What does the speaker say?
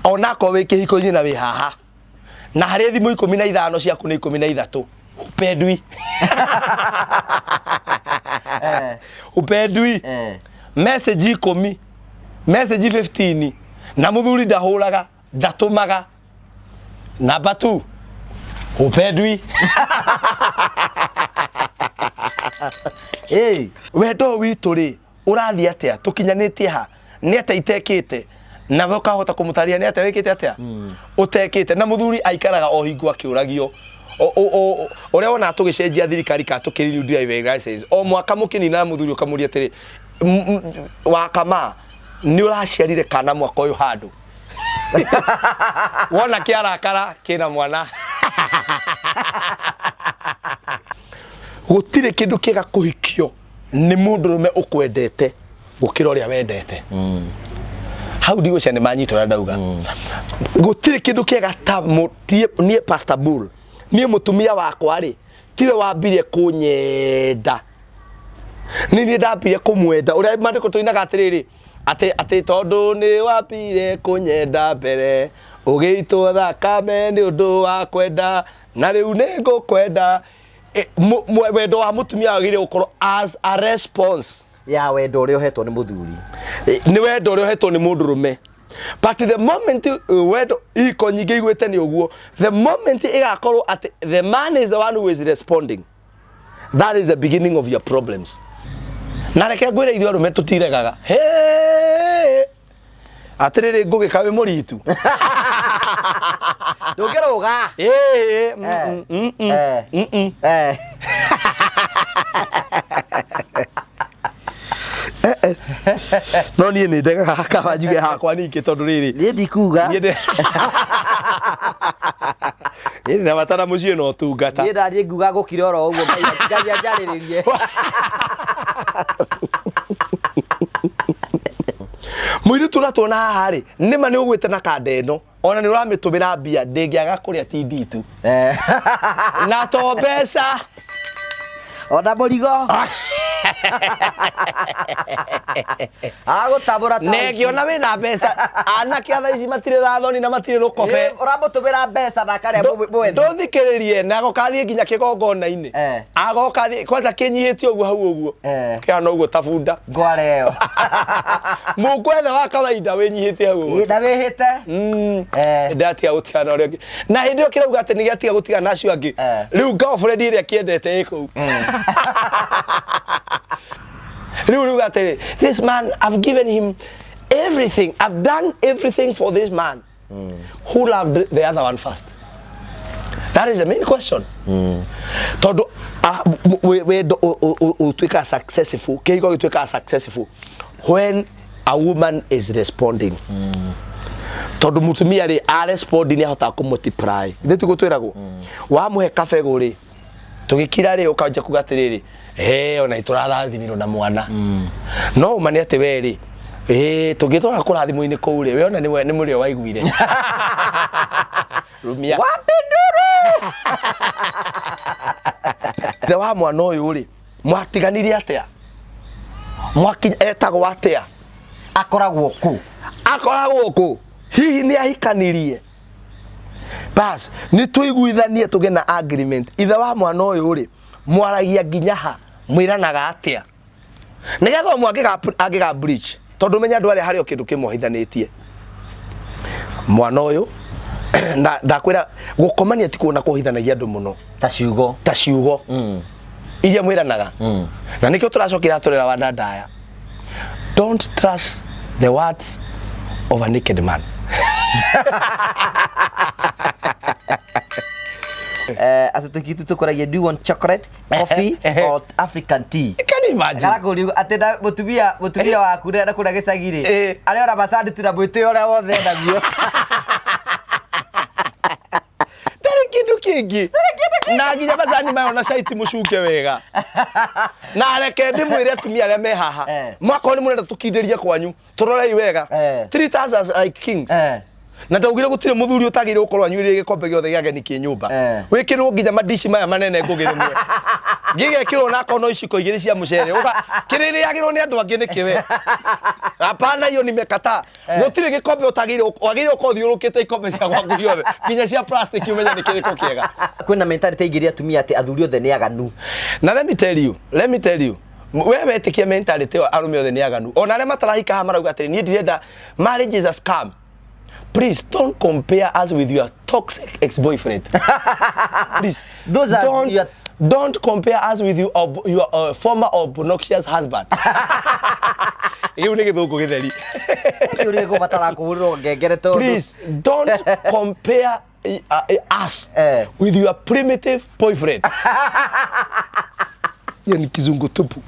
ona ko we kihiko-ini na we haha na hari thimu 15 ciaku ni 13 upendwi upendwi message 10 message 15 na muthuri ndahuraga ndatumaga number 2 upendwi wendo witu ri urathi atia tukinyanitie ha ni atia itekite na ukahota kumutaria ni atia wikite atia utekite na muthuri aikaraga o hingo akiuragio uria wona tugicenjia thirikari ka tukiriri driver license o mwaka mukini na muthuri ukamuria atiri wakama ni uraciarire kana mwaka uyu handu wona kiarakara kina mwana gutire kindu kiega kuhikio ni mundurume ukwendete gukira uria wendete how do you say manyito ndauga gutire kindu kiega ta nie Pst Bull nie mutumia wakwa ri tiwe wambirie kunyenda ni ndambirie kumwenda uria mandiko tuinaga atiriri ate tondu ni wambire kunyenda mbere ugiitwo thakame ni undu wa kwenda na riu ni ngukwenda wendo wa mutumia wagire gukorwo as a response ya wendo uri uhetwo ni muthuri ni wendo uri uhetwo ni mundurume but the moment wendo iko nyingi igwete ni uguo the moment igakorwo at the man is the one who is responding that is the beginning of your problems na reke ngwire ithuĩ arume tutiregaga atiriri ngugika wi muritu ndungiruga no nie ni ndega hakaba njuge hakwa ningi tondu riri nie ndikuga ni na batara mucie no tungata nie ndarie nguga gukira oro uguo ngai njariririe muiri turatona haha ri nima ni ugwite na kandeno ona ni uramitumira mbia ndingiaga kuria tinditu na to mbeca ona murigo agutabura ta negiona wina mbeca anake atha ici matire rathoni na matire rukobe uramutumira mbeca na kare mwethe nduthikiririe na agokathie nginya kigongona-ini agokathie kwanza kinyihitio uguo hau uguo kiana uguo tabunda ngwareo mugwetha wa kawaida winyihitie hau uguo na wihite ndatia gutiana uria na hindi yo kirauga ati ni giatiga gutigana acio angi riu girlfriend iria kiendete iko this man, I've given him everything. I've done everything for this man. Who loved the other one first? That is the main question. Todo we tweka successful. Kiko tweka successful when a woman is responding. Todo mutumia ri a responding ahota ku multiply. Ndetu gutwirago. Wa muhe kafe guri. Tugikira ri ukanja kugatiriri. Ona iturathathimirwo na mwana no mani ati weri tugitwara kurathimo-ini kuu ri we ona ni murio waiguire rumia wapinduru the wa mwana uyu ri mwatiganire atia mwaki etagwo atia akoragwo ku hihi ni ahikanirie bas ni tuiguithanie tuge na agreement ithe wa mwana uyu ri mwaragia nginyaha mwiranaga atia nigetha mwangiga bridge tondu menya ndware hari o kindu kimohithanitie mwana uyu na ndakwira gukomania ti kuona kuhithanagia andu muno ta ciugo iria mwiranaga na nikio turacokira turera wa ndaya don't trust the words of a naked man as a tukitu tukoragia do you want chocolate coffee or African tea can you imagine karakuri atenda mutumia waku na kuna gicagiri ari ora basandi tira mwite ora wothe ndagio tari kindu kingi na nginya basandi mayona site mucuke wega na reke ndimwire atumia aria me haha mwako ni murenda tukinderia kwanyu turorei wega treat us as like kings Na ndaugire gutire muthuri utagire ukorwo anyuire gikombe giothe giake niki nyumba. Wikirwo nginya madishi maya manene ngugire mwe. Ngigekirwo na kono iciko igiri cia mucere. Uga kiriri yagirwo ni andu angi nikiwe. Hapana hiyo nimekata. Gutire gikombe utagire wagire ukothiurukite ikombe cia gwaku giothe. Nginya cia plastic umenya nikiriko kiega. Kwina mentality igiri atumia ati athuri othe ni aganu. Na let me tell you. Wewe etikia mentality arume othe ni aganu. Ona arĩa matarahika ha marauga atĩ niĩ ndirenda marriage is a scam. Please don't compare us with your toxic ex-boyfriend. Please. Don't compare us with your former obnoxious husband. Please don't compare us with your primitive boyfriend. Hiyo ni kizungu tupu.